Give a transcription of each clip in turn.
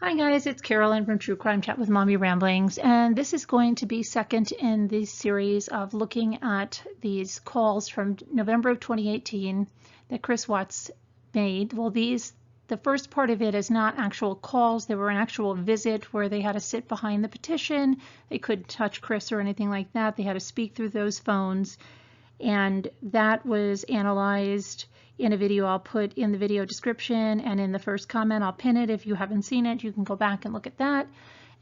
Hi guys, it's Carolyn from True Crime Chat with Mommy Ramblings, and this is going to be second in the series of looking at these calls from November of 2018 that Chris Watts made. Well, the first part of it is not actual calls. They were an actual visit where they had to sit behind the petition. They couldn't touch Chris or anything like that. They had to speak through those phones, and that was analyzed in a video I'll put in the video description, and in the first comment I'll pin it. If you haven't seen it, you can go back and look at that.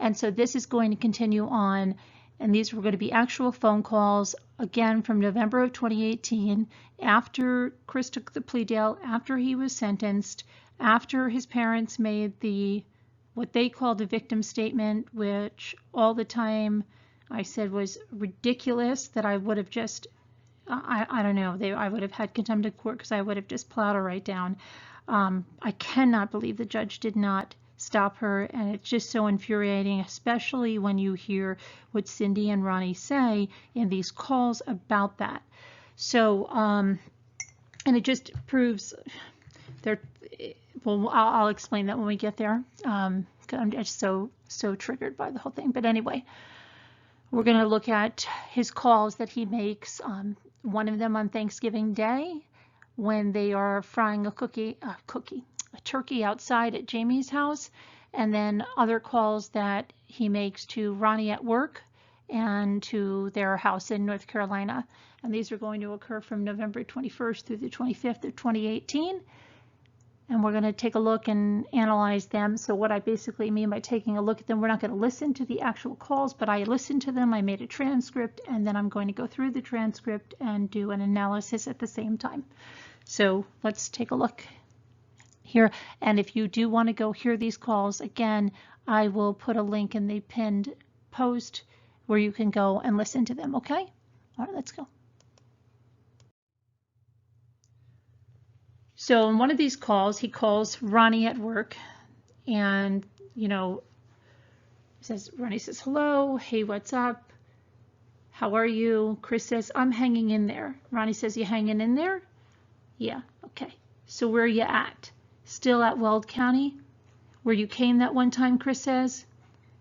And so this is going to continue on, and these were going to be actual phone calls, again from November of 2018, after Chris took the plea deal, after he was sentenced, after his parents made what they called a victim statement, which all the time I said was ridiculous, that I would have just I don't know, I would have had contempt of court because I would have just plowed her right down. I cannot believe the judge did not stop her, and it's just so infuriating, especially when you hear what Cindy and Ronnie say in these calls about that. So, and it just proves well, I'll explain that when we get there. I'm just so triggered by the whole thing. But anyway, we're going to look at his calls that he makes. One of them on Thanksgiving Day, when they are frying a turkey outside at Jamie's house, and then other calls that he makes to Ronnie at work and to their house in North Carolina. And these are going to occur from November 21st through the 25th of 2018. And we're going to take a look and analyze them. So what I basically mean by taking a look at them, we're not going to listen to the actual calls, but I listened to them, I made a transcript, and then I'm going to go through the transcript and do an analysis at the same time. So let's take a look here. And if you do want to go hear these calls, again, I will put a link in the pinned post where you can go and listen to them, okay? All right, let's go. So in one of these calls, he calls Ronnie at work, and Ronnie says, hello, hey, what's up? How are you? Chris says, I'm hanging in there. Ronnie says, you hanging in there? Yeah, okay. So where are you at? Still at Weld County? Where you came that one time, Chris says.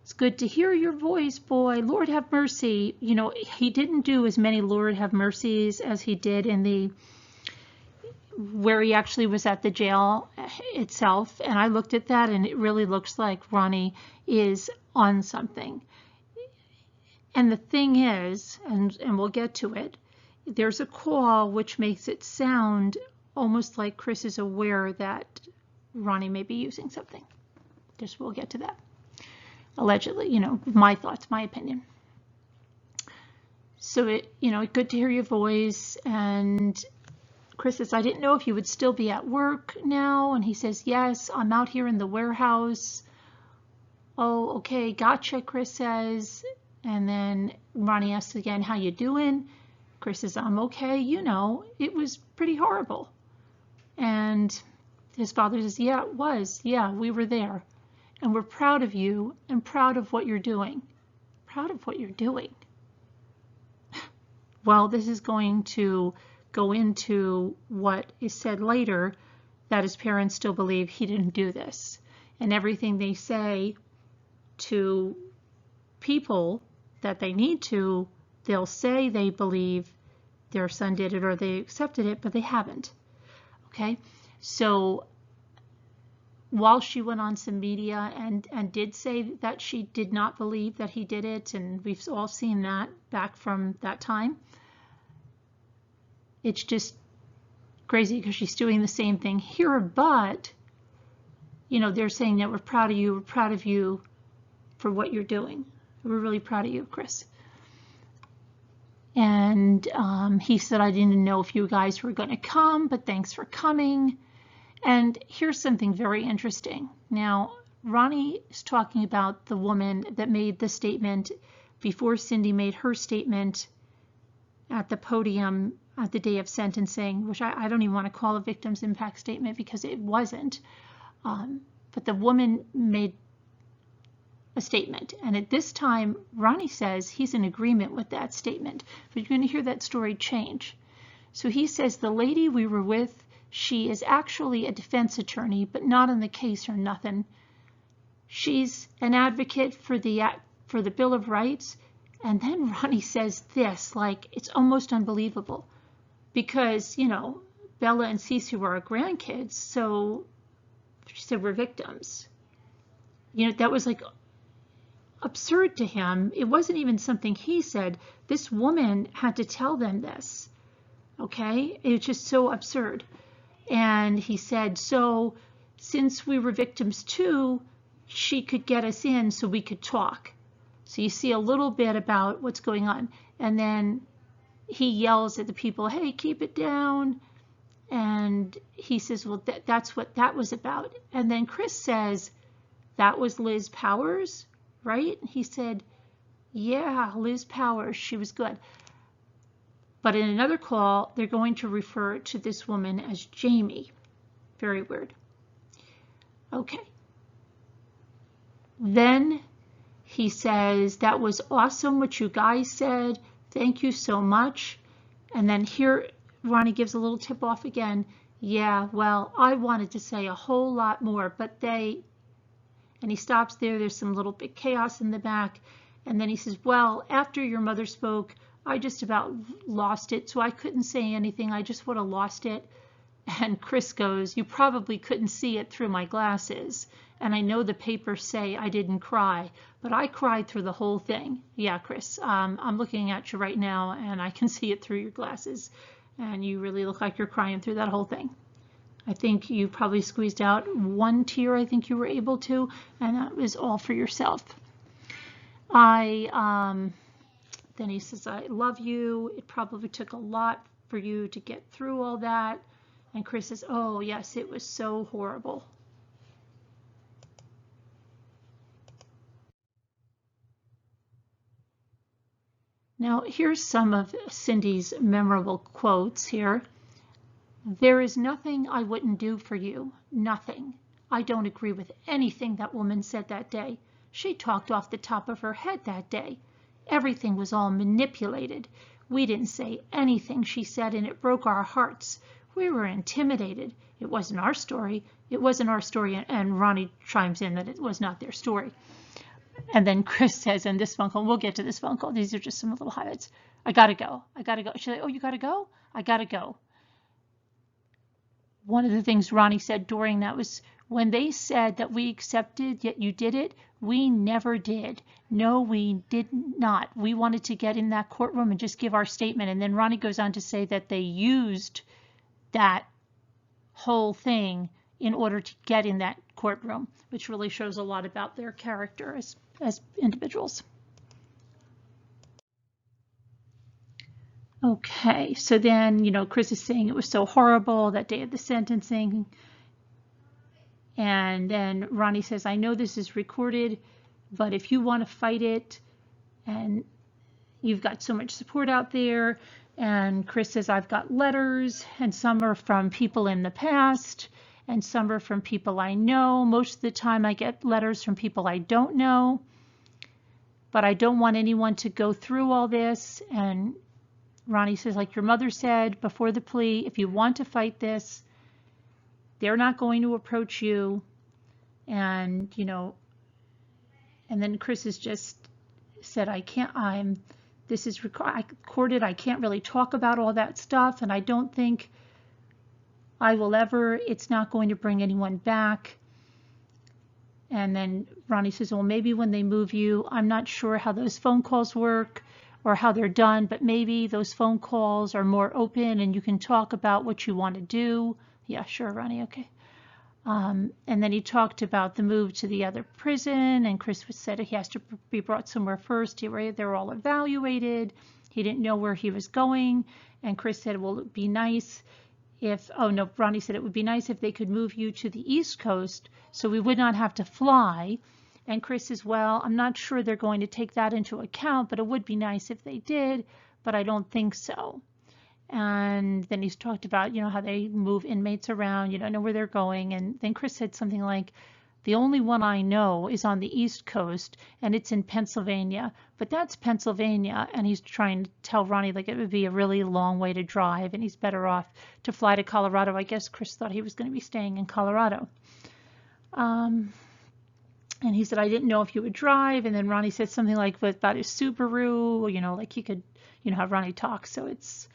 It's good to hear your voice, boy. Lord have mercy. He didn't do as many Lord have mercies as he did in where he actually was at the jail itself. And I looked at that, and it really looks like Ronnie is on something. And the thing is, and we'll get to it, there's a call which makes it sound almost like Chris is aware that Ronnie may be using something. We'll get to that. Allegedly, my thoughts, my opinion. So good to hear your voice. And Chris says, I didn't know if you would still be at work now. And he says, yes, I'm out here in the warehouse. Oh, okay, gotcha, Chris says. And then Ronnie asks again, how you doing? Chris says, I'm okay. It was pretty horrible. And his father says, yeah, it was. Yeah, we were there. And we're proud of you and proud of what you're doing. Proud of what you're doing. Well, this is going to go into what is said later, that his parents still believe he didn't do this. And everything they say to people that they need to, they'll say they believe their son did it or they accepted it, but they haven't. Okay? So while she went on some media and did say that she did not believe that he did it, and we've all seen that back from that time, it's just crazy because she's doing the same thing here. But they're saying that we're proud of you for what you're doing. We're really proud of you, Chris. And he said, I didn't know if you guys were going to come, but thanks for coming. And here's something very interesting. Now, Ronnie is talking about the woman that made the statement before Cindy made her statement at the podium at the day of sentencing, which I don't even want to call a victim's impact statement because it wasn't. But the woman made a statement. And at this time, Ronnie says he's in agreement with that statement. But you're going to hear that story change. So he says, the lady we were with, she is actually a defense attorney, but not in the case or nothing. she's an advocate for the Bill of Rights. And then Ronnie says this, like, it's almost unbelievable, because, you know, Bella and Cece were our grandkids, so she said we're victims. You know, that was like absurd to him. It wasn't even something he said. This woman had to tell them this. Okay? It was just so absurd. And he said, so since we were victims too, she could get us in so we could talk. So you see a little bit about what's going on. And then he yells at the people, hey, keep it down. And he says, well, that's what that was about. And then Chris says, that was Liz Powers, right? He said, yeah, Liz Powers, she was good. But in another call, they're going to refer to this woman as Jamie. Very weird. Okay. Then he says, that was awesome what you guys said. Thank you so much. And then here, Ronnie gives a little tip off again. Yeah, well, I wanted to say a whole lot more, but they... And he stops there. There's some little bit chaos in the back. And then he says, well, after your mother spoke, I just about lost it. So I couldn't say anything. I just would have lost it. And Chris goes, you probably couldn't see it through my glasses. And I know the papers say I didn't cry, but I cried through the whole thing. Yeah, Chris, I'm looking at you right now and I can see it through your glasses. And you really look like you're crying through that whole thing. I think you probably squeezed out one tear, I think you were able to, and that was all for yourself. Then he says, I love you. It probably took a lot for you to get through all that. And Chris says, oh, yes, it was so horrible. Now, here's some of Cindy's memorable quotes here. There is nothing I wouldn't do for you. Nothing. I don't agree with anything that woman said that day. She talked off the top of her head that day. Everything was all manipulated. We didn't say anything she said, and it broke our hearts. We were intimidated. It wasn't our story. It wasn't our story, and Ronnie chimes in that it was not their story. And then Chris says in this phone call, we'll get to this phone call. These are just some little highlights. I gotta go. I gotta go. She's like, oh, you gotta go? I gotta go. One of the things Ronnie said during that was, when they said that we accepted, yet you did it, we never did. No, we did not. We wanted to get in that courtroom and just give our statement. And then Ronnie goes on to say that they used that whole thing in order to get in that courtroom, which really shows a lot about their character as individuals. Okay, so then, you know, Chris is saying it was so horrible that day of the sentencing. And then Ronnie says, I know this is recorded, but if you want to fight it, and you've got so much support out there. And Chris says, I've got letters, and some are from people in the past, and some are from people I know. Most of the time I get letters from people I don't know, but I don't want anyone to go through all this. And Ronnie says, like your mother said before the plea, if you want to fight this, they're not going to approach you. And, you know, and then Chris has just said, this is recorded. I can't really talk about all that stuff. And I don't think I will ever, it's not going to bring anyone back. And then Ronnie says, well, maybe when they move you, I'm not sure how those phone calls work or how they're done, but maybe those phone calls are more open and you can talk about what you want to do. Yeah, sure, Ronnie, okay. And then he talked about the move to the other prison, and Chris said he has to be brought somewhere first. They're all evaluated. He didn't know where he was going. And Chris said, well, it'd be nice if, oh no, Ronnie said it would be nice if they could move you to the East Coast so we would not have to fly. And Chris says, well, I'm not sure they're going to take that into account, but it would be nice if they did, but I don't think so. And then he's talked about, you know, how they move inmates around, you don't know where they're going. And then Chris said something like, the only one I know is on the East Coast and it's in Pennsylvania, but that's Pennsylvania. And he's trying to tell Ronnie like it would be a really long way to drive and he's better off to fly to Colorado. I guess Chris thought he was going to be staying in Colorado. And he said, I didn't know if you would drive. And then Ronnie said something like about his Subaru, you know, like he could, you know, how Ronnie talks. So it's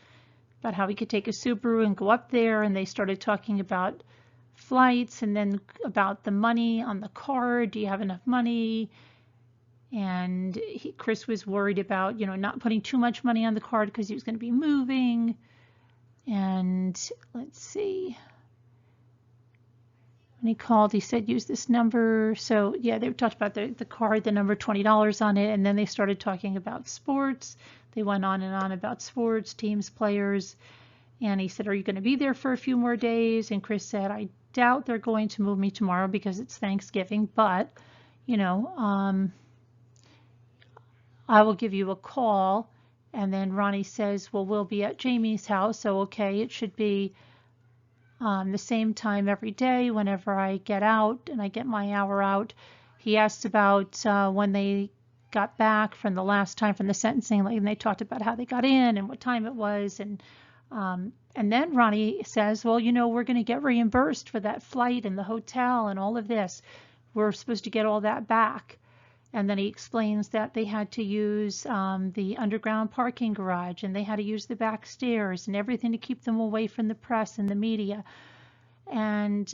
about how he could take a Subaru and go up there. And they started talking about flights and then about the money on the card. Do you have enough money? And Chris was worried about, you know, not putting too much money on the card because he was going to be moving. And let's see. When he called, he said, use this number. So yeah, they talked about the card, the number $20 on it. And then they started talking about sports. They went on and on about sports, teams, players. And he said, are you going to be there for a few more days? And Chris said, I doubt they're going to move me tomorrow because it's Thanksgiving, but, you know, I will give you a call. And then Ronnie says, well, we'll be at Jamie's house. So, okay, it should be the same time every day whenever I get out and I get my hour out. He asked about when they got back from the last time from the sentencing, like, and they talked about how they got in and what time it was. And then Ronnie says, well, you know, we're going to get reimbursed for that flight and the hotel and all of this. We're supposed to get all that back. And then he explains that they had to use the underground parking garage and they had to use the back stairs and everything to keep them away from the press and the media. And,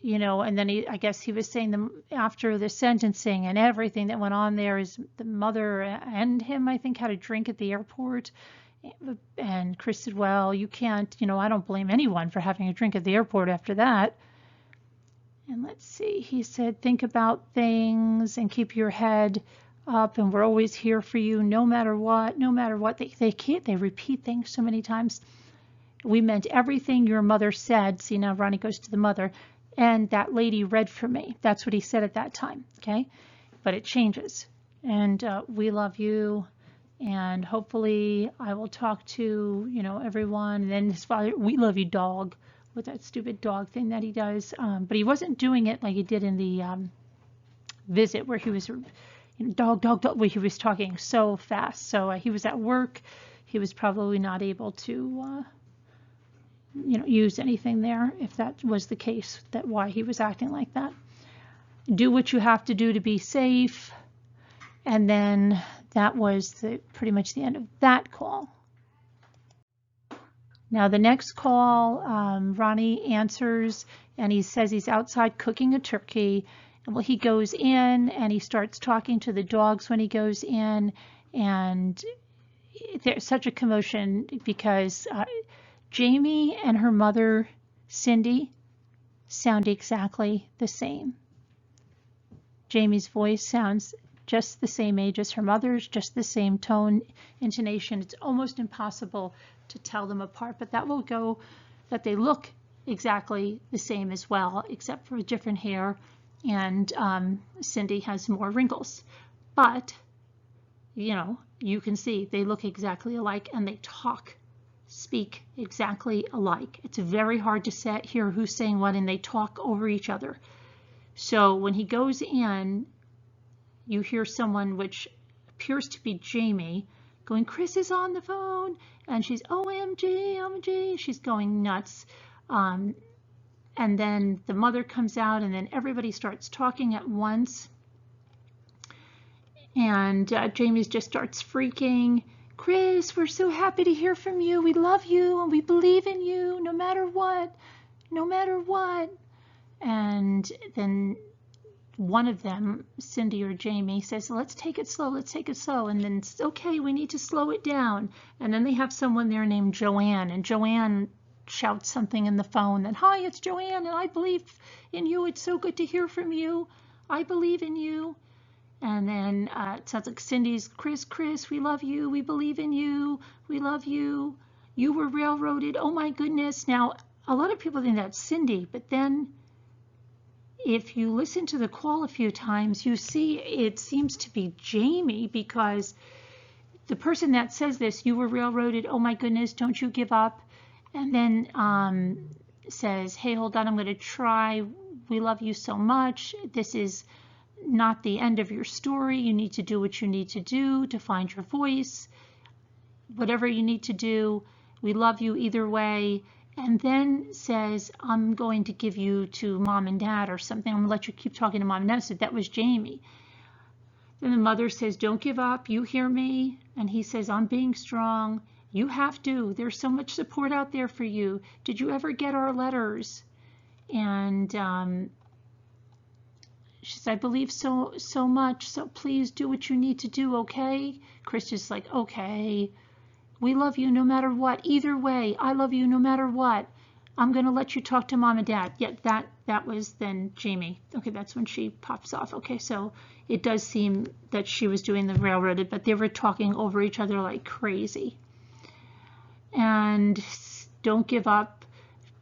you know, and then I guess he was saying after the sentencing and everything that went on there is the mother and him, I think, had a drink at the airport. And Chris said, well, you can't, you know, I don't blame anyone for having a drink at the airport after that. And let's see, he said, think about things and keep your head up and we're always here for you no matter what, no matter what. They repeat things so many times. We meant everything your mother said. See, now Ronnie goes to the mother. And that lady read for me. That's what he said at that time, okay? But it changes. And we love you. And hopefully I will talk to, you know, everyone. And then his father, we love you, dog. With that stupid dog thing that he does. But he wasn't doing it like he did in the visit where he was, you know, dog, dog, dog, where he was talking so fast. So he was at work. He was probably not able to, you know, use anything there if that was the case, that why he was acting like that. Do what you have to do to be safe. And then that was pretty much the end of that call. Now the next call, Ronnie answers and he says he's outside cooking a turkey. And well, he goes in and he starts talking to the dogs when he goes in, and there's such a commotion because Jamie and her mother, Cindy, sound exactly the same. Jamie's voice sounds just the same age as her mother's, just the same tone, intonation. It's almost impossible to tell them apart, but that will go that they look exactly the same as well, except for different hair, and Cindy has more wrinkles. But, you know, you can see they look exactly alike and they speak exactly alike. It's very hard to hear who's saying what, and they talk over each other. So when he goes in, you hear someone, which appears to be Jamie, going, Chris is on the phone, and she's OMG, OMG, she's going nuts. And then the mother comes out, and then everybody starts talking at once. And Jamie just starts freaking. Chris, we're so happy to hear from you. We love you, and we believe in you, no matter what, no matter what. And then one of them, Cindy or Jamie, says, let's take it slow, let's take it slow. And then, okay, we need to slow it down. And then they have someone there named Joanne, and Joanne shouts something in the phone that, hi, it's Joanne, and I believe in you. It's so good to hear from you. I believe in you. And then it sounds like Cindy's, Chris, we love you. We believe in you. We love you. You were railroaded. Oh my goodness. Now, a lot of people think that's Cindy, but then if you listen to the call a few times, you see it seems to be Jamie, because the person that says this, you were railroaded, oh my goodness, don't you give up, and then says, hey, hold on, I'm going to try, we love you so much, this is not the end of your story, you need to do what you need to do to find your voice, whatever you need to do, we love you either way. and then says, I'm going to give you to mom and dad or something. I'm going to let you keep talking to mom and dad. I said, that was Jamie. Then the mother says, don't give up. You hear me? And he says, I'm being strong. You have to. There's so much support out there for you. Did you ever get our letters? And she said, I believe so much. So please do what you need to do, okay? Chris is like, okay. We love you no matter what. Either way, I love you no matter what. I'm going to let you talk to mom and dad. Yet that was then Jamie. Okay, that's when she pops off. Okay, so it does seem that she was doing the railroaded, but they were talking over each other like crazy. And don't give up.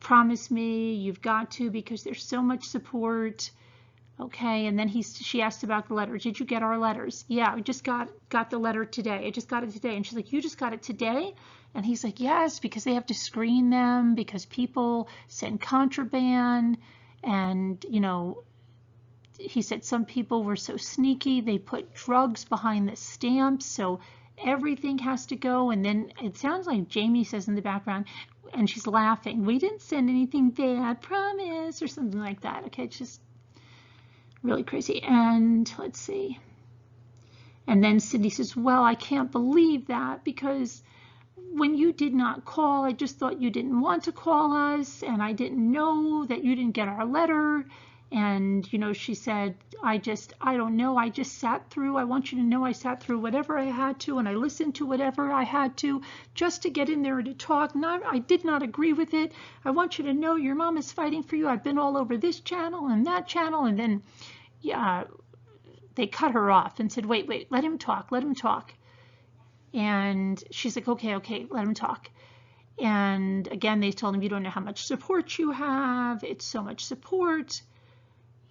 Promise me you've got to, because there's so much support. Okay, and then she asked about the letter. Did you get our letters? Yeah, we just got the letter today. I just got it today. And she's like, you just got it today? And he's like, yes, because they have to screen them because people send contraband. And, you know, he said some people were so sneaky, they put drugs behind the stamps, so everything has to go. And then it sounds like Jamie says in the background, and she's laughing, we didn't send anything bad, promise, or something like that. Okay, it's just really crazy. And let's see. And then Cindy says, well, I can't believe that, because when you did not call, I just thought you didn't want to call us, and I didn't know that you didn't get our letter. And, you know, she said, I don't know, I just sat through, I want you to know I sat through whatever I had to, and I listened to whatever I had to just to get in there to talk. I did not agree with it. I want you to know your mom is fighting for you. I've been all over this channel and that channel. And then, yeah, they cut her off and said, wait, let him talk. And she's like, okay, let him talk. And again, they told him, you don't know how much support you have. It's so much support.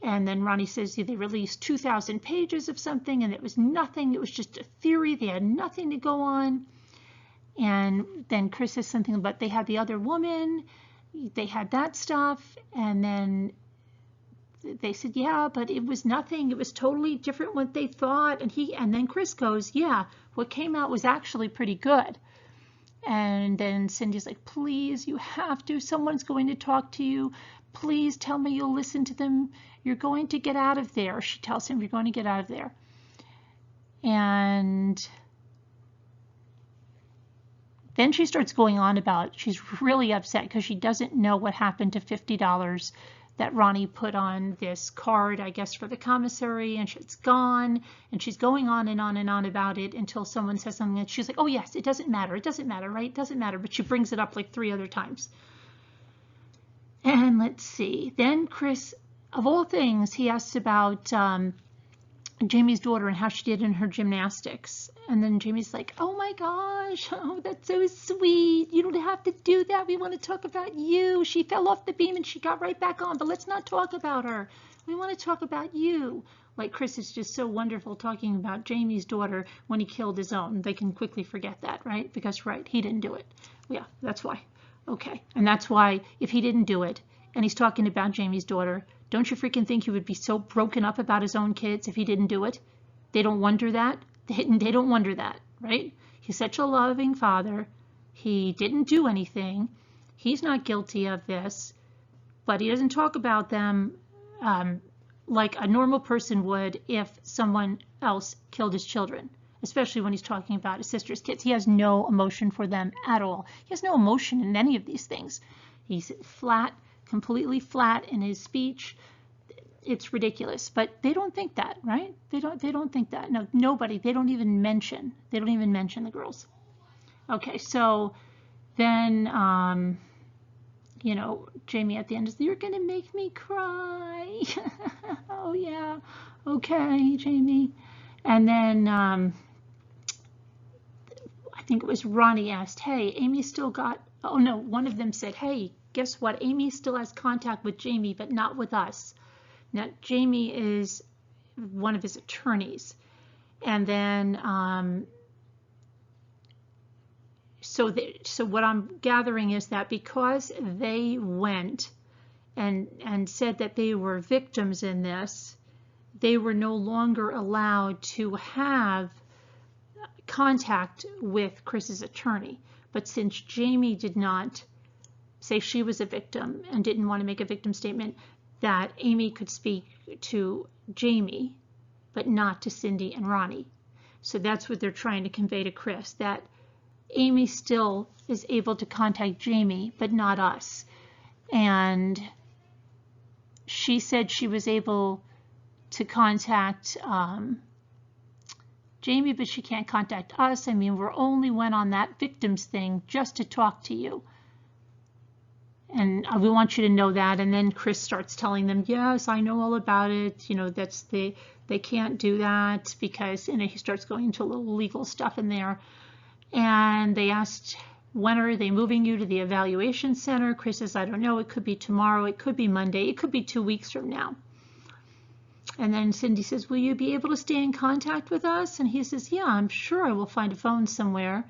And then Ronnie says they released 2,000 pages of something, and it was nothing. It was just a theory. They had nothing to go on. And then Chris says something about they had the other woman. They had that stuff. And then they said, yeah, but it was nothing. It was totally different what they thought. And then Chris goes, yeah, what came out was actually pretty good. And then Cindy's like, please, you have to. Someone's going to talk to you. Please tell me you'll listen to them. You're going to get out of there. She tells him, you're going to get out of there. And then she starts going on about, she's really upset because she doesn't know what happened to $50 that Ronnie put on this card, I guess, for the commissary, and it's gone. And she's going on and on and on about it until someone says something, and she's like, oh yes, it doesn't matter, right? It doesn't matter. But she brings it up like 3 other times. And let's see, then Chris, of all things, he asks about Jamie's daughter and how she did in her gymnastics. And then Jamie's like, oh my gosh, oh, that's so sweet. You don't have to do that. We want to talk about you. She fell off the beam and she got right back on, but let's not talk about her. We want to talk about you. Like, Chris is just so wonderful talking about Jamie's daughter when he killed his own. They can quickly forget that, right? Because, right, he didn't do it. Yeah, that's why. Okay, and that's why if he didn't do it and he's talking about Jamie's daughter, don't you freaking think he would be so broken up about his own kids if he didn't do it? They don't wonder that. They don't wonder that, right? He's such a loving father. He didn't do anything. He's not guilty of this, but he doesn't talk about them like a normal person would if someone else killed his children, especially when he's talking about his sister's kids. He has no emotion for them at all. He has no emotion in any of these things. He's flat, completely flat in his speech. It's ridiculous, but they don't think that, right? They don't think that. No, nobody. They don't even mention the girls. Okay, so then you know, Jamie at the end is, you're gonna make me cry. Oh yeah, okay, Jamie. And then I think it was Ronnie asked, hey, Amy still got, oh no, one of them said, hey, guess what? Amy still has contact with Jamie, but not with us. Now, Jamie is one of his attorneys. And then, so what I'm gathering is that because they went and said that they were victims in this, they were no longer allowed to have contact with Chris's attorney. But since Jamie did not say she was a victim and didn't want to make a victim statement, that Amy could speak to Jamie, but not to Cindy and Ronnie. So that's what they're trying to convey to Chris, that Amy still is able to contact Jamie, but not us. And she said she was able to contact Jamie, but she can't contact us. I mean, we only went on that victims thing just to talk to you. And we want you to know that. And then Chris starts telling them, yes, I know all about it. You know, that's they can't do that because, you know, he starts going into a little legal stuff in there. And they asked, when are they moving you to the evaluation center? Chris says, I don't know. It could be tomorrow. It could be Monday. It could be 2 weeks from now. And then Cindy says, will you be able to stay in contact with us? And he says, yeah, I'm sure I will find a phone somewhere.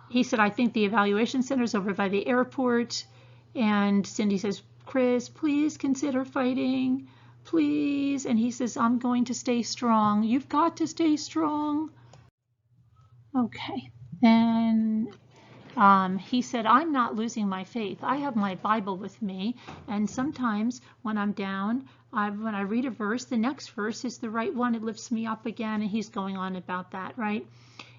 He said, I think the evaluation center is over by the airport. And Cindy says, Chris, please consider fighting, please. And he says, I'm going to stay strong. You've got to stay strong. Okay. Then he said, I'm not losing my faith. I have my Bible with me. And sometimes when I'm down, when I read a verse, the next verse is the right one. It lifts me up again. And he's going on about that, right?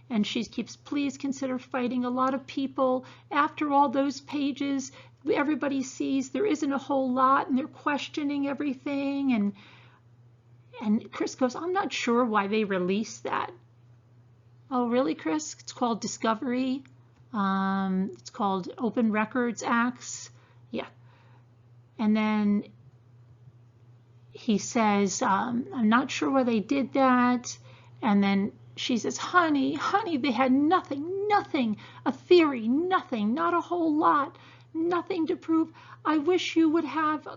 And she keeps, please consider fighting. A lot of people, after all those pages, everybody sees there isn't a whole lot and they're questioning everything. And Chris goes, I'm not sure why they released that. Oh, really, Chris? It's called Discovery. It's called Open Records Acts. Yeah. And then he says, I'm not sure why they did that. And then she says, honey, they had nothing, a theory, nothing, not a whole lot, nothing to prove. I wish you would have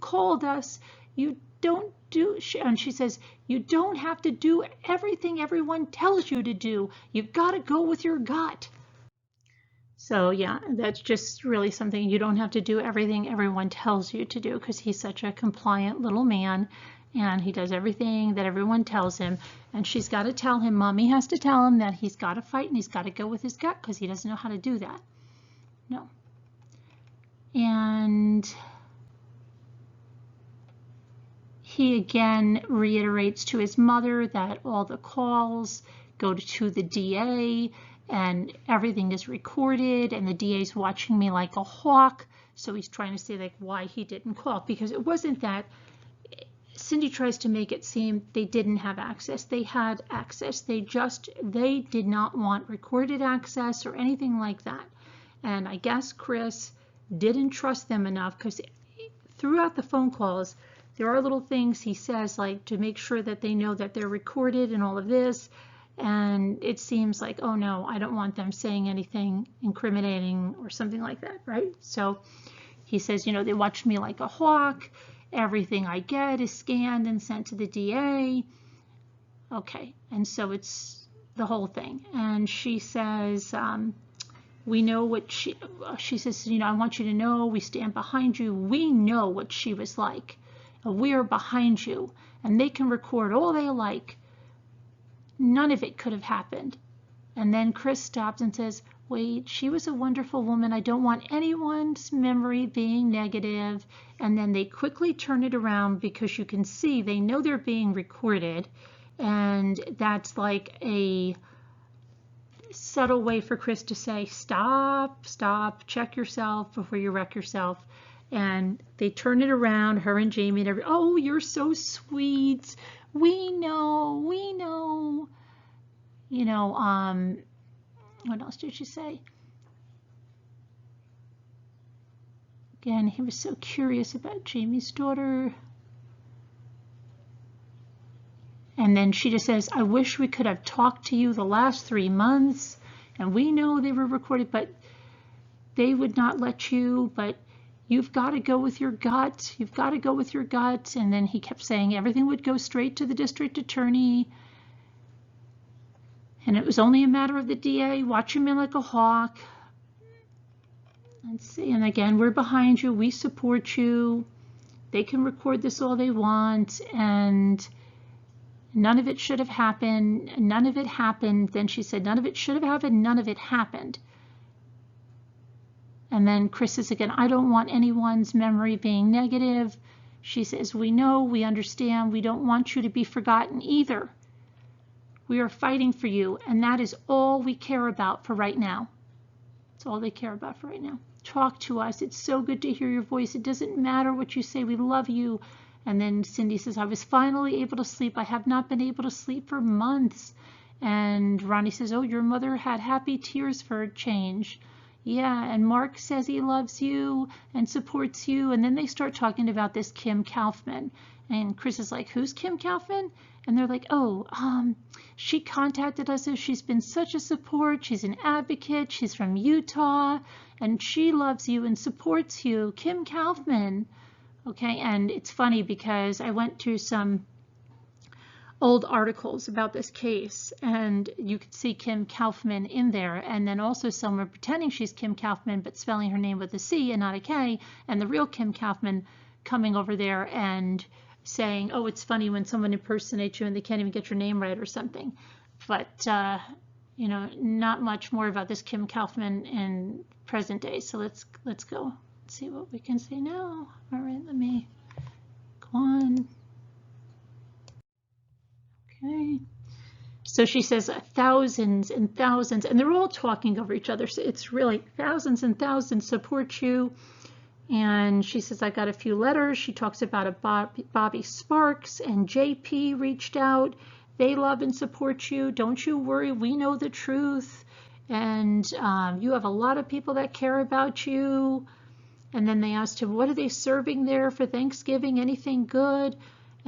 called us. You don't do, and she says, you don't have to do everything everyone tells you to do. You've got to go with your gut. So yeah, that's just really something. You don't have to do everything everyone tells you to do, because he's such a compliant little man and he does everything that everyone tells him. And she's got to tell him, Mommy has to tell him that he's got to fight and he's got to go with his gut, because he doesn't know how to do that. No. And he again reiterates to his mother that all the calls go to the DA and everything is recorded, and the DA's watching me like a hawk. So he's trying to say like why he didn't call, because it wasn't that. Cindy tries to make it seem they didn't have access. They had access. They did not want recorded access or anything like that. And I guess Chris didn't trust them enough, because throughout the phone calls, there are little things he says like to make sure that they know that they're recorded and all of this. And it seems like, oh no, I don't want them saying anything incriminating or something like that, right? So he says, you know, they watched me like a hawk. Everything I get is scanned and sent to the DA. Okay, and so it's the whole thing. And she says, we know what she says, you know, I want you to know we stand behind you. We know what she was like. We are behind you. And they can record all they like. None of it could have happened. And then Chris stops and says, wait, she was a wonderful woman. I don't want anyone's memory being negative. And then they quickly turn it around, because you can see they know they're being recorded. And that's like a subtle way for Chris to say, stop, check yourself before you wreck yourself. And they turn it around, her and Jamie, and oh, you're so sweet. We know. You know, what else did she say? Again, he was so curious about Jamie's daughter. And then she just says, I wish we could have talked to you the last 3 months. And we know they were recorded, but they would not let you. But you've got to go with your gut. You've got to go with your gut. And then he kept saying everything would go straight to the district attorney. And it was only a matter of the DA watching me like a hawk. Let's see. And again, we're behind you. We support you. They can record this all they want. And none of it should have happened. None of it happened. Then she said, none of it should have happened. None of it happened. And then Chris says again, I don't want anyone's memory being negative. She says, we know, we understand, we don't want you to be forgotten either. We are fighting for you, and that is all we care about for right now. It's all they care about for right now. Talk to us. It's so good to hear your voice. It doesn't matter what you say. We love you. And then Cindy says, I was finally able to sleep. I have not been able to sleep for months. And Ronnie says, oh, your mother had happy tears for a change. Yeah, and Mark says he loves you and supports you. And then they start talking about this Kim Kaufman. And Chris is like, who's Kim Kaufman? And they're like, oh, she contacted us. She's been such a support. She's an advocate. She's from Utah. And she loves you and supports you. Kim Kaufman. Okay, and it's funny because I went through some old articles about this case, and you could see Kim Kaufman in there, and then also some are pretending she's Kim Kaufman but spelling her name with a C and not a K, and the real Kim Kaufman coming over there and saying, oh, it's funny when someone impersonates you and they can't even get your name right or something. But you know, not much more about this Kim Kaufman in present day. So let's go see what we can say now. All right, let me go on. Okay. So she says thousands and thousands, and they're all talking over each other. So it's really thousands and thousands support you. And she says, I got a few letters. She talks about a Bobby Sparks and JP reached out. They love and support you. Don't you worry. We know the truth. And you have a lot of people that care about you. And then they asked him, what are they serving there for Thanksgiving? Anything good?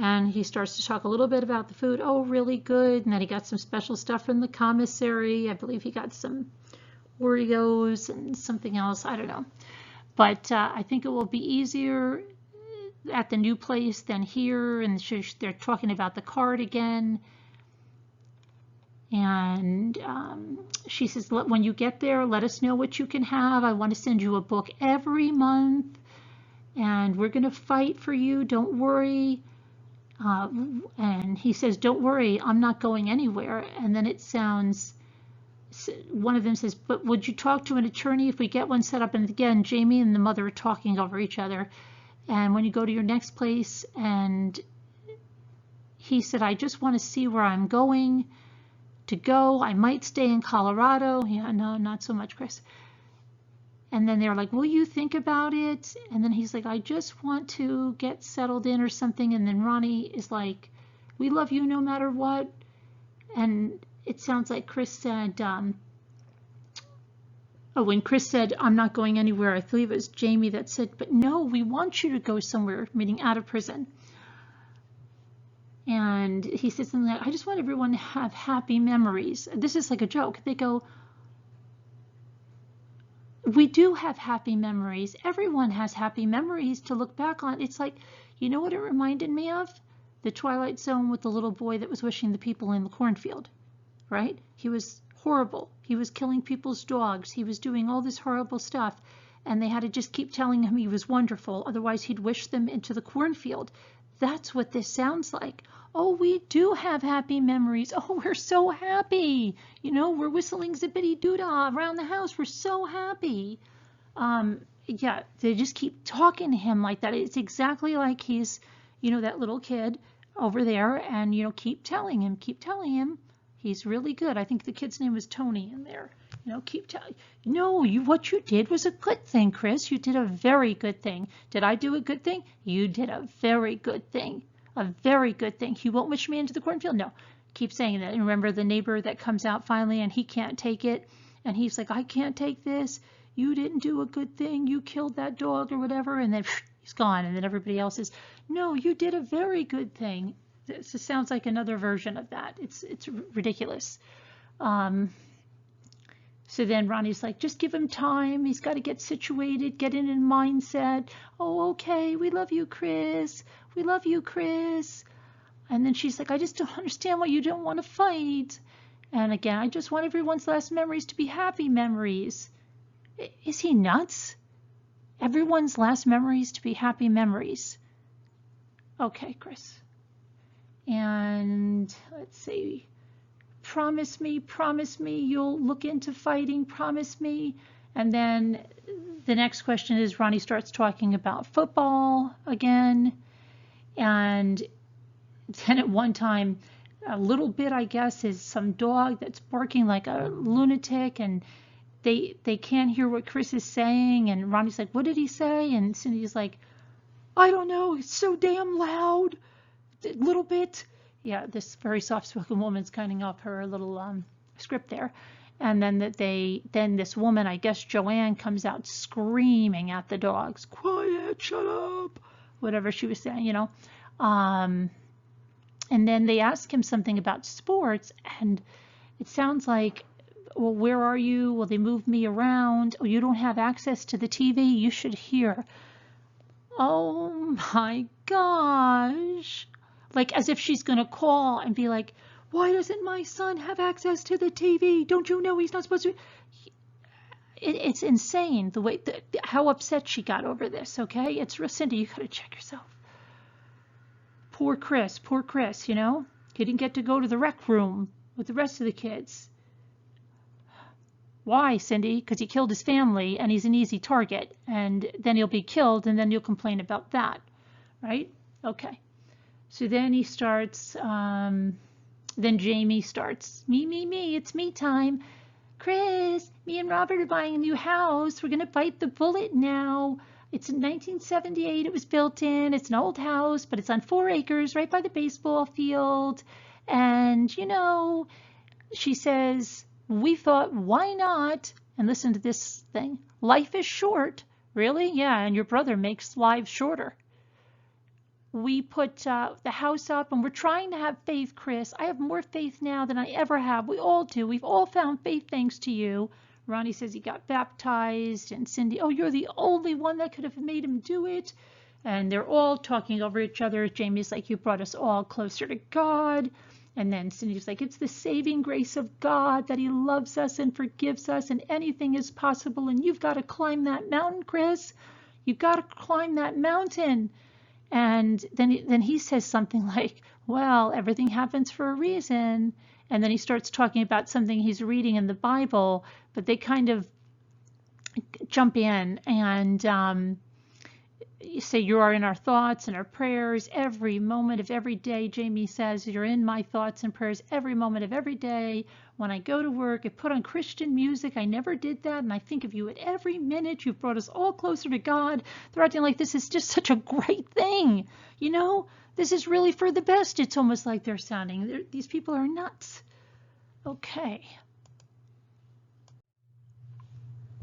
And he starts to talk a little bit about the food. Oh, really good. And then he got some special stuff from the commissary. I believe he got some Oreos and something else. I don't know. But I think it will be easier at the new place than here. And they're talking about the card again. And she says, when you get there, let us know what you can have. I want to send you a book every month. And we're going to fight for you. Don't worry. And he says, don't worry, I'm not going anywhere. And then it sounds, one of them says, but would you talk to an attorney if we get one set up? And again, Jamie and the mother are talking over each other. And when you go to your next place, and he said, I just want to see where I'm going to go. I might stay in Colorado. Yeah, no, not so much, Chris. And then they're like, will you think about it? And then he's like, I just want to get settled in or something. And then Ronnie is like, we love you no matter what. And it sounds like Chris said, when Chris said, I'm not going anywhere, I believe it was Jamie that said, but no, we want you to go somewhere, meaning out of prison. And he said something like, I just want everyone to have happy memories. This is like a joke. They go, we do have happy memories. Everyone has happy memories to look back on. It's like, you know what it reminded me of? The Twilight Zone with the little boy that was wishing the people in the cornfield, right? He was horrible. He was killing people's dogs. He was doing all this horrible stuff. And they had to just keep telling him he was wonderful. Otherwise, he'd wish them into the cornfield. That's what this sounds like. Oh, we do have happy memories. Oh, we're so happy. You know, we're whistling zippity-doo-dah around the house. We're so happy. Yeah, they just keep talking to him like that. It's exactly like he's, you know, that little kid over there, and, you know, keep telling him. He's really good. I think the kid's name was Tony in there. You know, keep telling. No, what you did was a good thing, Chris. You did a very good thing. Did I do a good thing? You did a very good thing. A very good thing. You won't wish me into the cornfield? No. Keep saying that. And remember the neighbor that comes out finally and he can't take it. And he's like, I can't take this. You didn't do a good thing. You killed that dog or whatever. And then he's gone. And then everybody else is, no, you did a very good thing. This sounds like another version of that. It's ridiculous. So then Ronnie's like, just give him time. He's got to get situated, get in a mindset. Oh, okay. We love you, Chris. We love you, Chris. And then she's like, I just don't understand why you don't want to fight. And again, I just want everyone's last memories to be happy memories. Is he nuts? Everyone's last memories to be happy memories. Okay, Chris. And let's see. Promise me you'll look into fighting. Promise me. And then the next question is Ronnie starts talking about football again. And then at one time, a little bit, I guess, is some dog that's barking like a lunatic, and they can't hear what Chris is saying. And Ronnie's like, what did he say? And Cindy's like, I don't know. It's so damn loud. A little bit. Yeah, this very soft-spoken woman's cutting off her little script there. And then then this woman, I guess Joanne, comes out screaming at the dogs, quiet, shut up, whatever she was saying, you know. And then they ask him something about sports, and it sounds like, well, where are you? Well, they moved me around. Oh, you don't have access to the TV? You should hear. Oh my gosh. Like as if she's going to call and be like, why doesn't my son have access to the TV? Don't you know he's not supposed to? It's insane the way, how upset she got over this, okay? It's Cindy, you got to check yourself. Poor Chris, you know? He didn't get to go to the rec room with the rest of the kids. Why, Cindy? Because he killed his family and he's an easy target. And then he'll be killed and then you'll complain about that, right? Okay. So then he starts, then Jamie starts, me, it's me time. Chris, me and Robert are buying a new house. We're going to bite the bullet now. It's in 1978. It was built in. It's an old house, but it's on 4 acres right by the baseball field. And, you know, she says, we thought, why not? And listen to this thing. Life is short. Really? Yeah, and your brother makes lives shorter. We put the house up, and we're trying to have faith, Chris. I have more faith now than I ever have. We all do. We've all found faith thanks to you. Ronnie says he got baptized, and Cindy, oh, you're the only one that could have made him do it. And they're all talking over each other. Jamie's like, you brought us all closer to God. And then Cindy's like, it's the saving grace of God that he loves us and forgives us, and anything is possible. And you've got to climb that mountain, Chris. You've got to climb that mountain. And then he says something like, well, everything happens for a reason. And then he starts talking about something he's reading in the Bible, but they kind of jump in and you say, you are in our thoughts and our prayers every moment of every day. Jamie says, you're in my thoughts and prayers every moment of every day. When I go to work, I put on Christian music. I never did that. And I think of you at every minute. You've brought us all closer to God. They're acting like this is just such a great thing. You know, this is really for the best. It's almost like they're sounding, these people are nuts. Okay.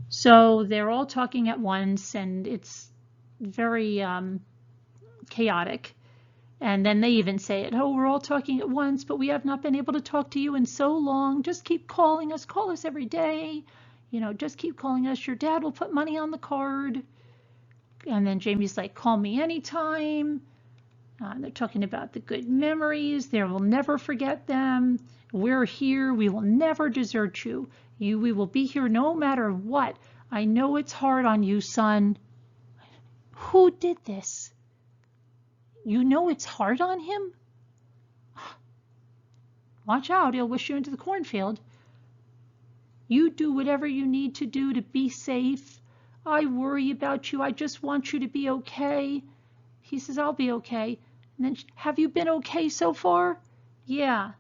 So they're all talking at once, and it's very chaotic. And then they even say it, oh, we're all talking at once, but we have not been able to talk to you in so long. Just keep calling us. Call us every day. You know, just keep calling us. Your dad will put money on the card. And then Jamie's like, call me anytime. They're talking about the good memories. They will never forget them. We're here. We will never desert you. We will be here no matter what. I know it's hard on you, son. Who did this? You know it's hard on him? Watch out, he'll wish you into the cornfield. You do whatever you need to do to be safe. I worry about you. I just want you to be okay. He says, I'll be okay. And then, have you been okay so far? Yeah.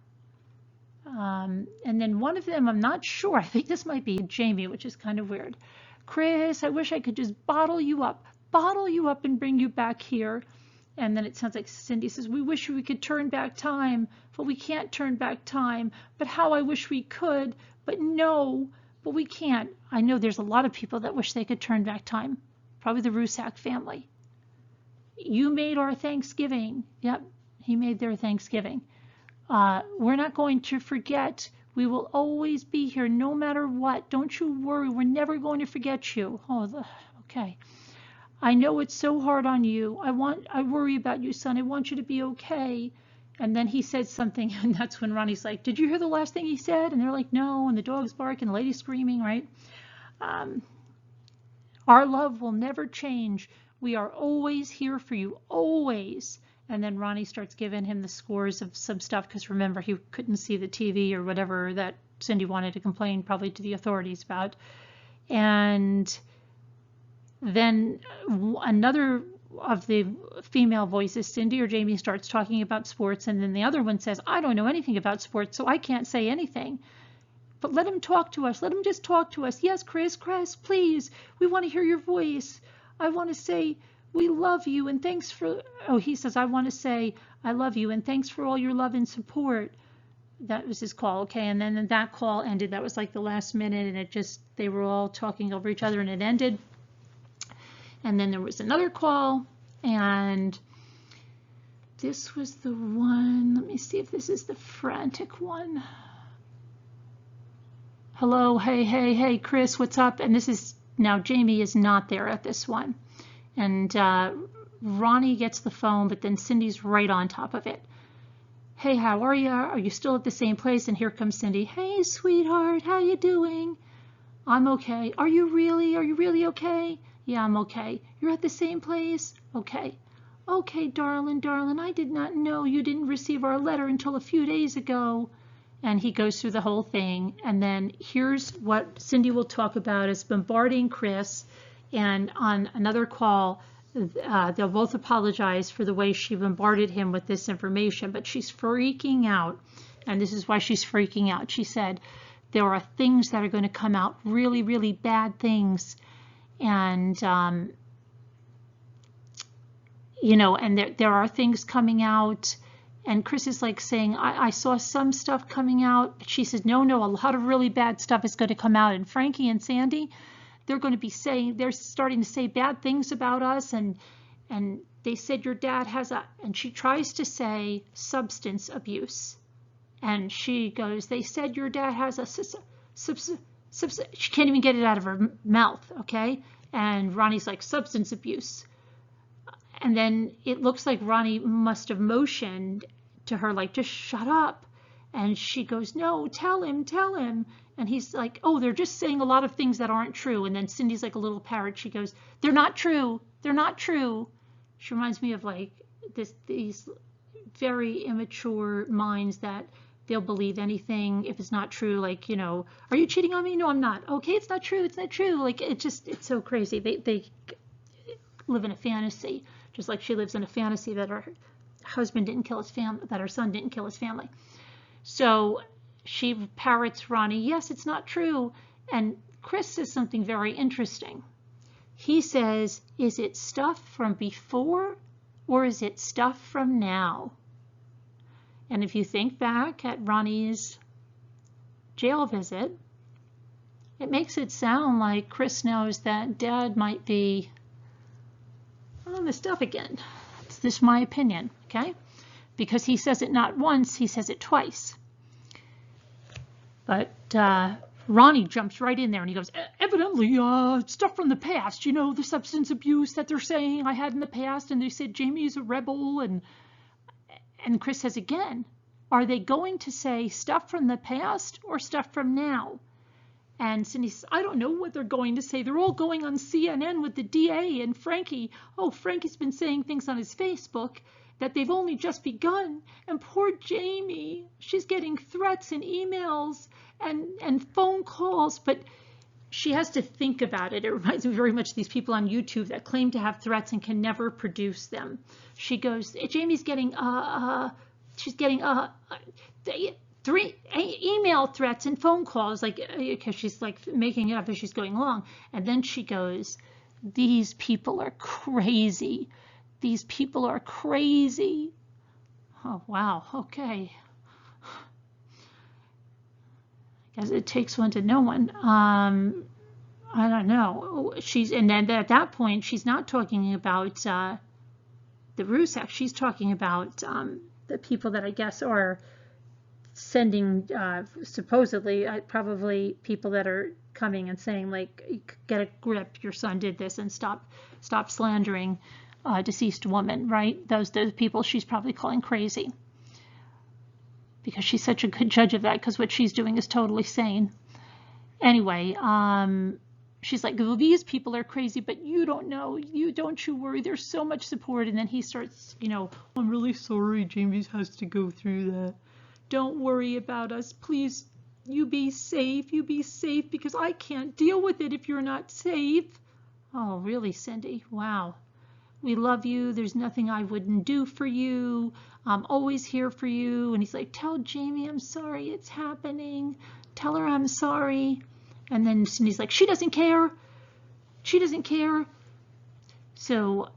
And then one of them, I'm not sure. I think this might be Jamie, which is kind of weird. Chris, I wish I could just bottle you up and bring you back here. And then it sounds like Cindy says, we wish we could turn back time, but we can't turn back time. But how I wish we could, but no, but we can't. I know there's a lot of people that wish they could turn back time. Probably the Rzuceks family. You made our Thanksgiving. Yep, he made their Thanksgiving. We're not going to forget. We will always be here no matter what. Don't you worry. We're never going to forget you. Oh, okay. I know it's so hard on you. I worry about you, son. I want you to be okay. And then he said something, and that's when Ronnie's like, did you hear the last thing he said? And they're like, no. And the dog's barking, the lady's screaming, right? Our love will never change. We are always here for you, always. And then Ronnie starts giving him the scores of some stuff, because remember, he couldn't see the TV or whatever that Cindy wanted to complain probably to the authorities about. And then another of the female voices, Cindy or Jamie, starts talking about sports, and then the other one says, I don't know anything about sports, so I can't say anything. But let him talk to us. Let him just talk to us. Yes, Chris, please. We want to hear your voice. I want to say we love you and thanks for, oh, he says, I want to say I love you and thanks for all your love and support. That was his call, okay? And then that call ended. That was like the last minute, and it just, they were all talking over each other, and it ended. And then there was another call, and this was the one, let me see if this is the frantic one. Hello, hey, Chris, what's up? And this is, now Jamie is not there at this one. And Ronnie gets the phone, but then Cindy's right on top of it. Hey, how are you? Are you still at the same place? And here comes Cindy. Hey, sweetheart, how you doing? I'm okay. Are you really okay? Yeah, I'm okay. You're at the same place? Okay. Okay, darling, I did not know you didn't receive our letter until a few days ago. And he goes through the whole thing. And then here's what Cindy will talk about is bombarding Chris. And on another call, they'll both apologize for the way she bombarded him with this information, but she's freaking out. And this is why she's freaking out. She said, there are things that are going to come out, really, really bad things. And, you know, and there are things coming out. And Chris is like saying, I saw some stuff coming out. But she says, no, a lot of really bad stuff is going to come out. And Frankie and Sandy, they're going to be saying, they're starting to say bad things about us. And they said your dad has a, and she tries to say substance abuse. And she goes, they said your dad has a, she can't even get it out of her mouth, okay? And Ronnie's like, substance abuse. And then it looks like Ronnie must have motioned to her, like, just shut up. And she goes, no, tell him. And he's like, oh, they're just saying a lot of things that aren't true. And then Cindy's like a little parrot. She goes, they're not true. She reminds me of like these very immature minds that they'll believe anything if it's not true. Like, you know, are you cheating on me? No, I'm not. Okay, it's not true. Like, it's so crazy. They live in a fantasy, just like she lives in a fantasy that her husband didn't kill his family, that her son didn't kill his family. So she parrots Ronnie, yes, it's not true. And Chris says something very interesting. He says, is it stuff from before or is it stuff from now? And if you think back at Ronnie's jail visit, it makes it sound like Chris knows that Dad might be on the stuff again. It's just my opinion, okay? Because he says it not once, he says it twice. But Ronnie jumps right in there and he goes, evidently, stuff from the past, you know, the substance abuse that they're saying I had in the past, and they said Jamie's a rebel, and Chris says again, are they going to say stuff from the past or stuff from now? And Cindy says, I don't know what they're going to say. They're all going on CNN with the DA and Frankie. Oh, Frankie's been saying things on his Facebook that they've only just begun. And poor Jamie, she's getting threats and emails and phone calls, but she has to think about it. It reminds me very much of these people on YouTube that claim to have threats and can never produce them. She goes, Jamie's getting, she's getting 3 email threats and phone calls, like, because she's like making it up as she's going along. And then she goes, these people are crazy. These people are crazy. Oh, wow. Okay. I guess it takes one to know one. I don't know. And then at that point, she's not talking about the Rzuceks. She's talking about the people that I guess are sending, supposedly, probably people that are coming and saying, like, get a grip, your son did this, and stop slandering a deceased woman, right? Those people she's probably calling crazy, because she's such a good judge of that, because what she's doing is totally sane. Anyway, she's like, well, these people are crazy, but you don't know. Don't you worry. There's so much support. And then he starts, you know, I'm really sorry Jamie has to go through that. Don't worry about us. Please you be safe, because I can't deal with it if you're not safe. Oh, really, Cindy? Wow. We love you. There's nothing I wouldn't do for you. I'm always here for you. And he's like, tell Jamie I'm sorry it's happening. Tell her I'm sorry. And then Cindy's like, she doesn't care. She doesn't care. So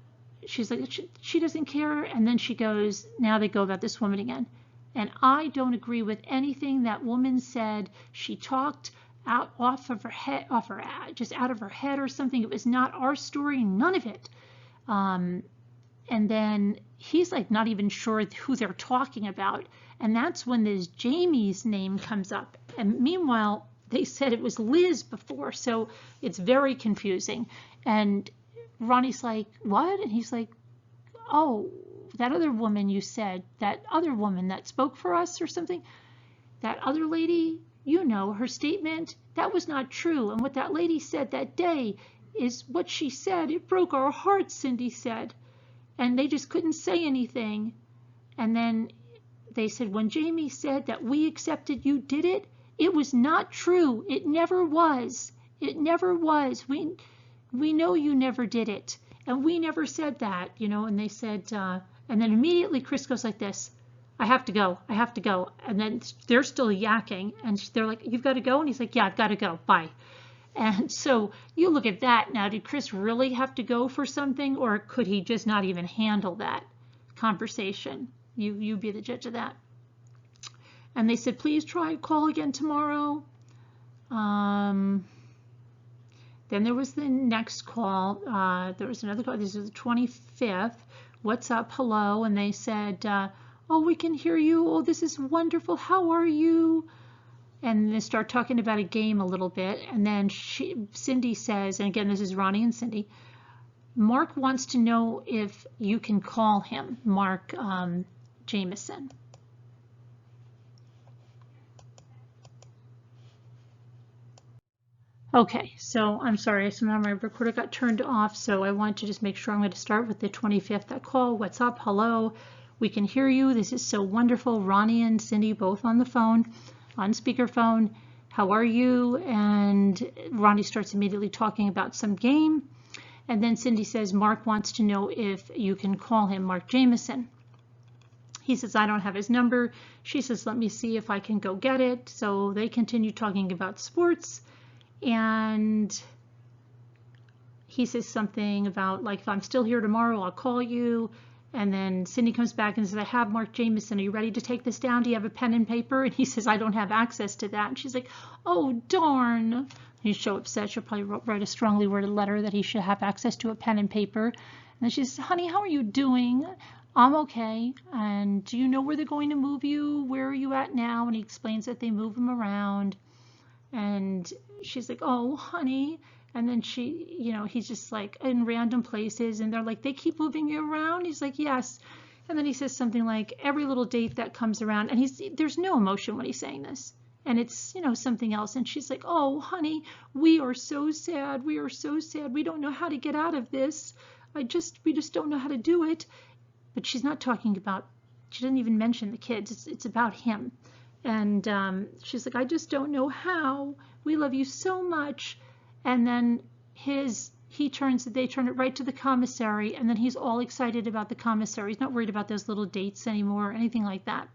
she's like, she doesn't care. And then she goes, now they go about this woman again. And I don't agree with anything that woman said. She talked out off of her head, just out of her head or something. It was not our story, none of it. And then he's like not even sure who they're talking about. And that's when this Jamie's name comes up. And meanwhile, they said it was Liz before, so it's very confusing. And Ronnie's like, what? And he's like, oh, that other woman you said, that other woman that spoke for us or something, that other lady, you know, her statement, that was not true. And what that lady said that day is what she said. It broke our hearts, Cindy said. And they just couldn't say anything. And then they said, when Jamie said that we accepted you did it, it was not true. It never was. It never was. We know you never did it. And we never said that, you know. And they said, and then immediately Chris goes like this, I have to go. I have to go. And then they're still yakking. And they're like, you've got to go? And he's like, yeah, I've got to go. Bye. And so you look at that now. Did Chris really have to go for something, or could he just not even handle that conversation? You be the judge of that. And they said, please try call again tomorrow. Then there was the next call. There was another call. This is the 25th. What's up? Hello. And they said, oh, we can hear you. Oh, this is wonderful. How are you? And they start talking about a game a little bit. And then Cindy says, and again, this is Ronnie and Cindy, Mark wants to know if you can call him, Mark Jameson. Okay, so I'm sorry, somehow my recorder got turned off, so I want to just make sure I'm going to start with the 25th. That call, what's up? Hello, we can hear you. This is so wonderful. Ronnie and Cindy both on the phone, on speakerphone. How are you? And Ronnie starts immediately talking about some game. And then Cindy says, Mark wants to know if you can call him, Mark Jameson. He says, I don't have his number. She says, let me see if I can go get it. So they continue talking about sports. And he says something about, like, if I'm still here tomorrow, I'll call you. And then Cindy comes back and says, I have Mark Jameson. Are you ready to take this down? Do you have a pen and paper? And he says, I don't have access to that. And she's like, oh, darn. He's so upset. She'll probably write a strongly worded letter that he should have access to a pen and paper. And then she says, honey, how are you doing? I'm okay. And do you know where they're going to move you? Where are you at now? And he explains that they move him around. And she's like, oh, honey. And then she, you know, he's just like in random places. And they're like, they keep moving you around? He's like, yes. And then he says something like, every little date that comes around. And there's no emotion when he's saying this. And it's, you know, something else. And she's like, oh, honey, we are so sad. We are so sad. We don't know how to get out of this. We just don't know how to do it. But she's not talking about, she doesn't even mention the kids. It's about him. And she's like, I just don't know how. We love you so much. And then they turn it right to the commissary, and then he's all excited about the commissary. He's not worried about those little dates anymore or anything like that.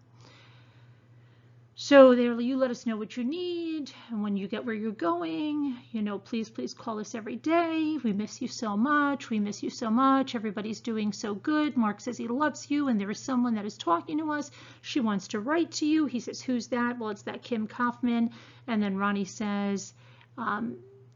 So they're like, you let us know what you need, and when you get where you're going, you know, please call us every day. We miss you so much. We miss you so much. Everybody's doing so good. Mark says he loves you, and there is someone that is talking to us. She wants to write to you. He says, who's that? Well, it's that Kim Kaufman. And then Ronnie says,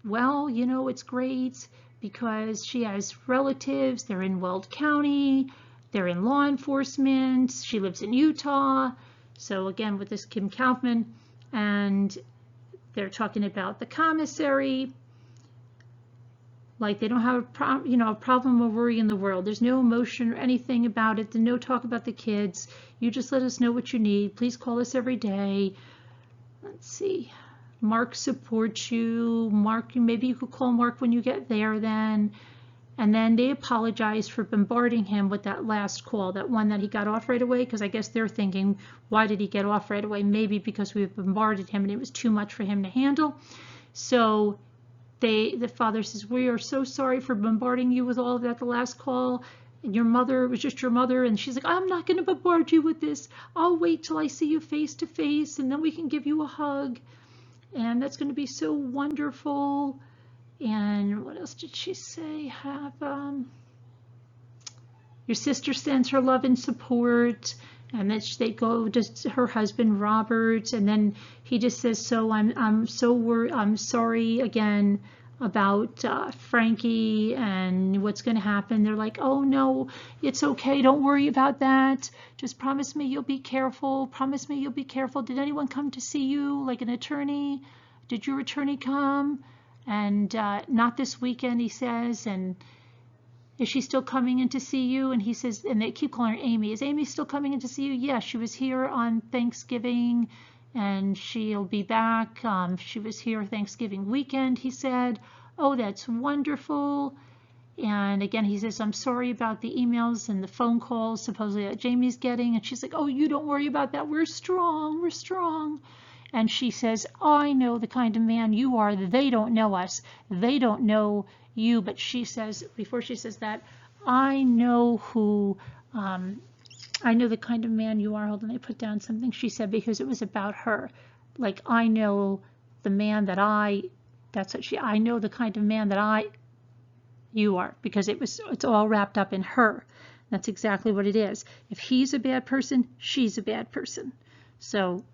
well, you know, it's great because she has relatives. They're in Weld County. They're in law enforcement. She lives in Utah. So again, with this Kim Kaufman, and they're talking about the commissary. Like they don't have a problem or worry in the world. There's no emotion or anything about it. There's no talk about the kids. You just let us know what you need. Please call us every day. Let's see. Mark supports you. Mark, maybe you could call Mark when you get there then. And then they apologized for bombarding him with that last call, that one that he got off right away, because I guess they're thinking, why did he get off right away? Maybe because we bombarded him and it was too much for him to handle. So the father says, we are so sorry for bombarding you with all of that, the last call. And your mother, it was just your mother. And she's like, I'm not going to bombard you with this. I'll wait till I see you face to face, and then we can give you a hug. And that's going to be so wonderful. And what else did she say? Have your sister sends her love and support, and then they go to her husband Robert, and then he just says, so I'm so worried, I'm sorry again about Frankie and what's going to happen. They're like, oh no, it's okay, don't worry about that, just promise me you'll be careful, promise me you'll be careful. Did anyone come to see you, like an attorney? Did your attorney come? And not this weekend, he says. And is she still coming in to see you? And he says, and they keep calling her Amy. Is Amy still coming in to see you? Yes, she was here on Thanksgiving, and she'll be back. She was here Thanksgiving weekend, he said. Oh, that's wonderful. And again, he says, I'm sorry about the emails and the phone calls supposedly that Jamie's getting. And she's like, oh, you don't worry about that. We're strong. We're strong. And she says, I know the kind of man you are. They don't know us. They don't know you. But she says, before she says that, I know who, I know the kind of man you are. Hold on, I put down something she said, because it was about her. Like, I know the man that that's what I know the kind of man that you are, because it's all wrapped up in her. That's exactly what it is. If he's a bad person, she's a bad person. So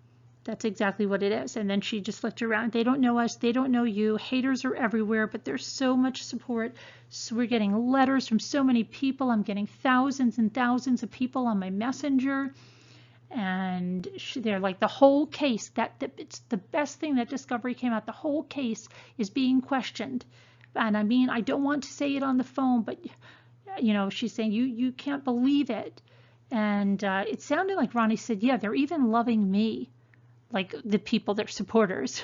that's exactly what it is. And then she just looked around. They don't know us. They don't know you. Haters are everywhere, but there's so much support. So we're getting letters from so many people. I'm getting thousands and thousands of people on my messenger. And they're like, the whole case, it's the best thing that Discovery came out. The whole case is being questioned. And I mean, I don't want to say it on the phone, but you know, she's saying, you can't believe it. And it sounded like Ronnie said, yeah, they're even loving me. Like the people, their supporters.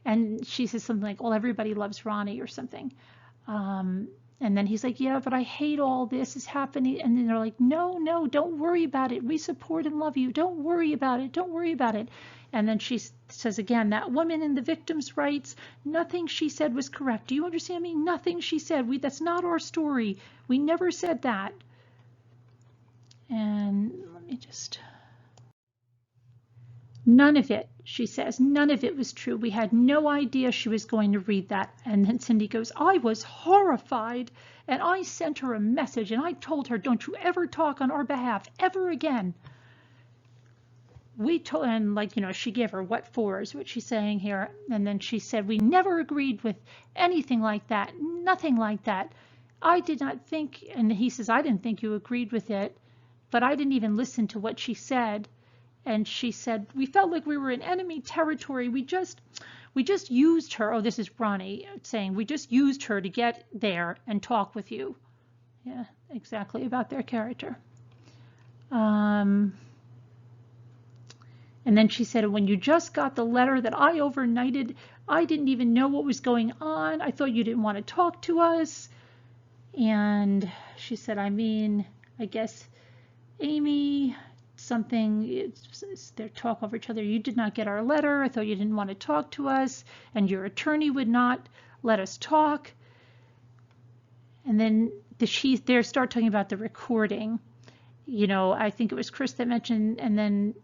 And she says something like, well, everybody loves Ronnie or something. And then he's like, yeah, but I hate all this is happening. And then they're like, no, don't worry about it. We support and love you. Don't worry about it. Don't worry about it. And then she says again, that woman in the victim's rights, nothing she said was correct. Do you understand me? Nothing she said. That's not our story. We never said that. And let me just... None of it, she says, none of it was true. We had no idea she was going to read that. And then Cindy goes, I was horrified, and I sent her a message, and I told her, don't you ever talk on our behalf ever again. And like, you know, she gave her what for is what she's saying here. And then she said, we never agreed with anything like that, nothing like that. I did not think, and he says, I didn't think you agreed with it, but I didn't even listen to what she said. And she said, we felt like we were in enemy territory. We just used her. Oh, this is Ronnie saying, we just used her to get there and talk with you. Yeah, exactly, about their character. And then she said, when you just got the letter that I overnighted, I didn't even know what was going on. I thought you didn't want to talk to us. And she said, I mean, I guess Amy... something, they talk over each other. You did not get our letter. I thought you didn't want to talk to us, and your attorney would not let us talk. And then they start talking about the recording. You know, I think it was Chris that mentioned, and then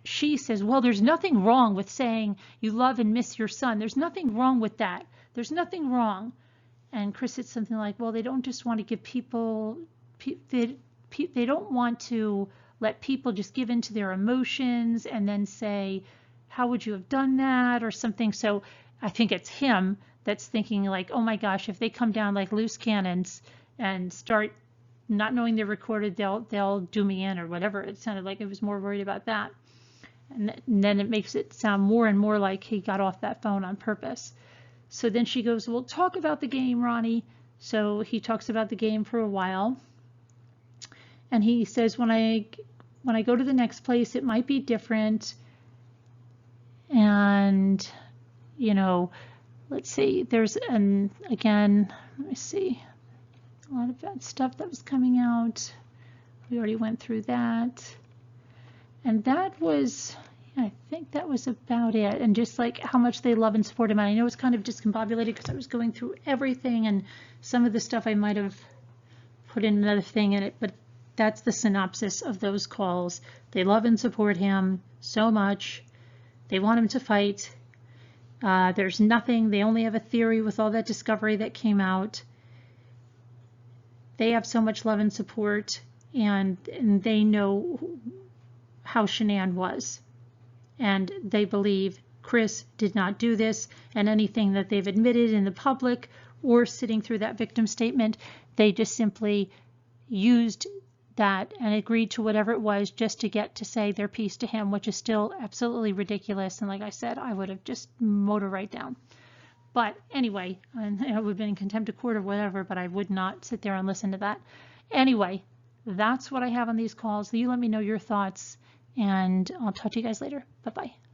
she says, well, there's nothing wrong with saying you love and miss your son. There's nothing wrong with that. There's nothing wrong. And Chris said something like, well, they don't just want to give people, they don't want to let people just give into their emotions and then say, how would you have done that, or something. So I think it's him that's thinking like, oh my gosh, if they come down like loose cannons and start not knowing they're recorded, they'll do me in or whatever. It sounded like it was more worried about that. And then it makes it sound more and more like he got off that phone on purpose. So then she goes, well, talk about the game, Ronnie. So he talks about the game for a while. And he says, when I go to the next place, it might be different. And, you know, let's see, again, let me see. A lot of bad stuff that was coming out. We already went through that. And that was, yeah, I think that was about it. And just like how much they love and support him. And I know it's kind of discombobulated because I was going through everything, and some of the stuff I might have put in another thing in it, but that's the synopsis of those calls. They love and support him so much. They want him to fight. There's nothing. They only have a theory with all that discovery that came out. They have so much love and support, and they know how Shanann was. And they believe Chris did not do this, and anything that they've admitted in the public or sitting through that victim statement, they just simply used that and agreed to whatever it was just to get to say their piece to him, which is still absolutely ridiculous. And like I said, I would have just mowed her right down. But anyway, and I would have been in contempt of court or whatever, but I would not sit there and listen to that. Anyway, that's what I have on these calls. You let me know your thoughts, and I'll talk to you guys later. Bye-bye.